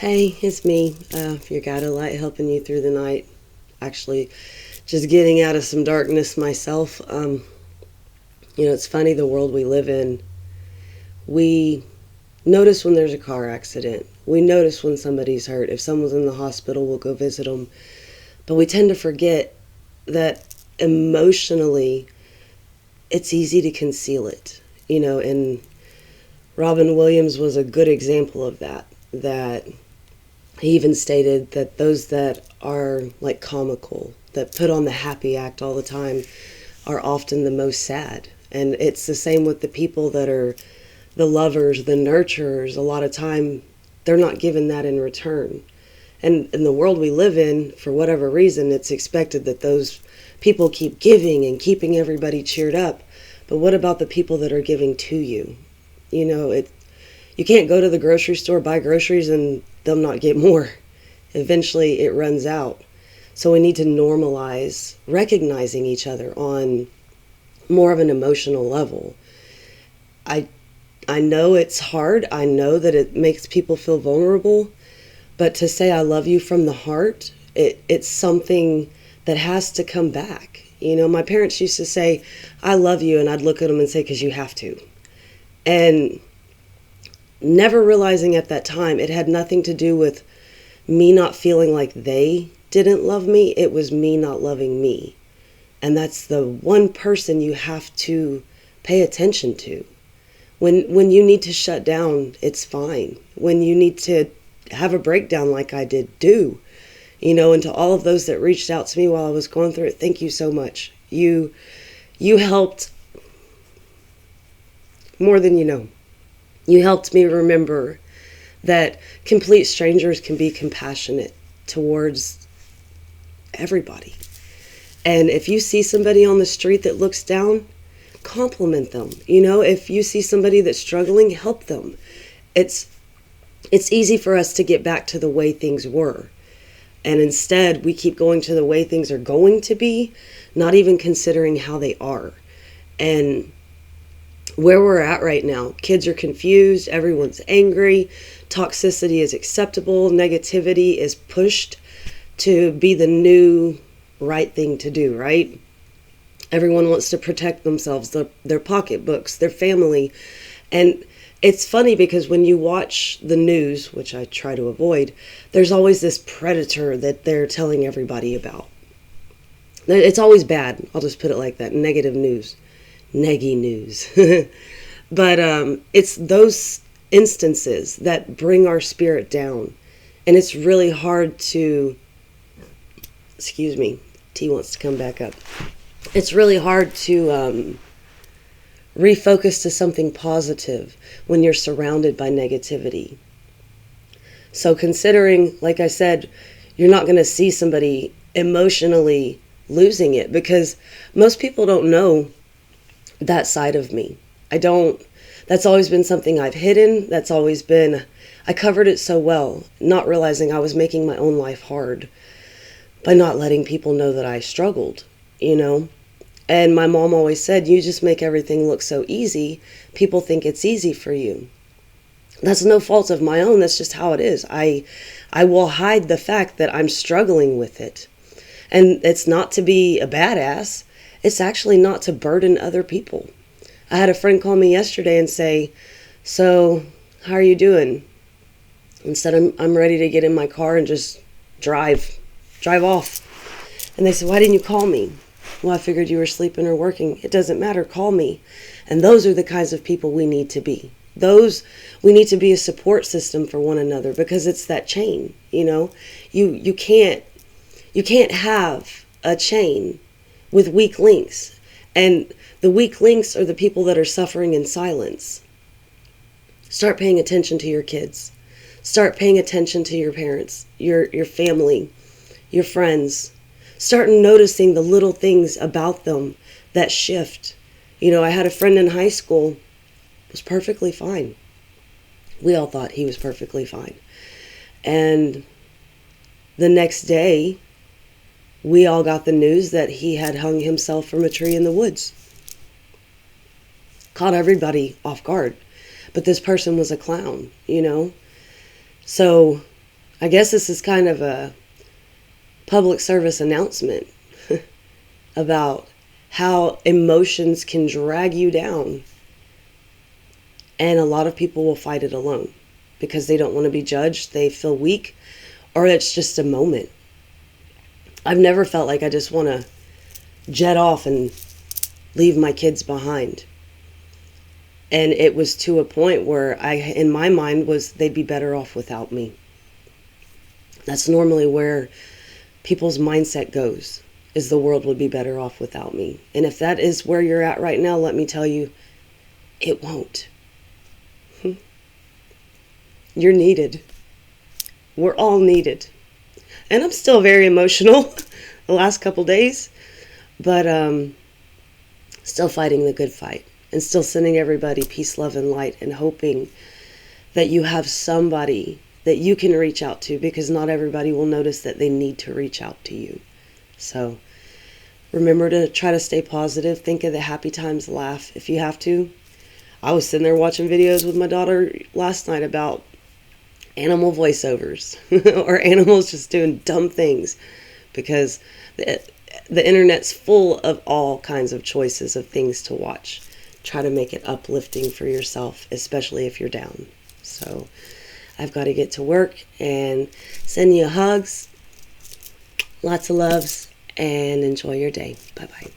Hey, it's me, your guide of light, helping you through the night. Actually, just getting out of some darkness myself. It's funny the world we live in. We notice when there's a car accident. We notice when somebody's hurt. If someone's in the hospital, we'll go visit them. But we tend to forget that emotionally, it's easy to conceal it. And Robin Williams was a good example of that. That he even stated that those that are like comical, that put on the happy act all the time, are often the most sad. And it's the same with the people that are the lovers, the nurturers. A lot of time, they're not given that in return. And in the world we live in, for whatever reason, it's expected that those people keep giving and keeping everybody cheered up. But what about the people that are giving to you? You can't go to the grocery store, buy groceries, and they'll not get more. Eventually, it runs out. So we need to normalize recognizing each other on more of an emotional level. I I know it's hard. I know that it makes people feel vulnerable. But to say I love you from the heart, it's something that has to come back. My parents used to say, I love you, and I'd look at them and say, because you have to. And never realizing at that time it had nothing to do with me not feeling like they didn't love me. It was me not loving me. And that's the one person you have to pay attention to. When you need to shut down, it's fine. When you need to have a breakdown like I did, do. And to all of those that reached out to me while I was going through it, thank you so much. You helped more than you know. You helped me remember that complete strangers can be compassionate towards everybody. And if you see somebody on the street that looks down, compliment them. If you see somebody that's struggling, help them. It's easy for us to get back to the way things were. And instead, we keep going to the way things are going to be, not even considering how they are. And where we're at right now, kids are confused, everyone's angry, toxicity is acceptable, negativity is pushed to be the new right thing to do, right? Everyone wants to protect themselves, their pocketbooks, their family. And it's funny because when you watch the news, which I try to avoid, there's always this predator that they're telling everybody about. It's always bad. I'll just put it like that. Negative news. Neggy news. But it's those instances that bring our spirit down. And it's really hard to... Excuse me. T wants to come back up. It's really hard to refocus to something positive when you're surrounded by negativity. So considering, like I said, you're not going to see somebody emotionally losing it, because most people don't know that side of me. That's always been something I've hidden. I covered it so well, not realizing I was making my own life hard by not letting people know that I struggled, And my mom always said, you just make everything look so easy. People think it's easy for you. That's no fault of my own. That's just how it is. I will hide the fact that I'm struggling with it. And it's not to be a badass. It's actually not to burden other people. I had a friend call me yesterday and say, so how are you doing? And said, I'm ready to get in my car and just drive off. And they said, why didn't you call me? Well, I figured you were sleeping or working. It doesn't matter. Call me. And those are the kinds of people we need to be. We need to be a support system for one another, because it's that chain. You can't have a chain with weak links. And the weak links are the people that are suffering in silence. Start paying attention to your kids. Start paying attention to your parents, your family, your friends. Start noticing the little things about them that shift. I had a friend in high school, was perfectly fine. We all thought he was perfectly fine. And the next day, we all got the news that he had hung himself from a tree in the woods. Caught everybody off guard. But this person was a clown, So I guess this is kind of a public service announcement about how emotions can drag you down. And a lot of people will fight it alone because they don't want to be judged. They feel weak, or it's just a moment. I've never felt like I just want to jet off and leave my kids behind. And it was to a point where in my mind was they'd be better off without me. That's normally where people's mindset goes, is the world would be better off without me. And if that is where you're at right now, let me tell you, it won't. You're needed. We're all needed. And I'm still very emotional the last couple days, but still fighting the good fight and still sending everybody peace, love, and light, and hoping that you have somebody that you can reach out to, because not everybody will notice that they need to reach out to you. So remember to try to stay positive. Think of the happy times, laugh if you have to. I was sitting there watching videos with my daughter last night about animal voiceovers or animals just doing dumb things, because the internet's full of all kinds of choices of things to watch. Try to make it uplifting for yourself, especially if you're down. So I've got to get to work, and send you hugs, lots of loves, and enjoy your day. Bye-bye.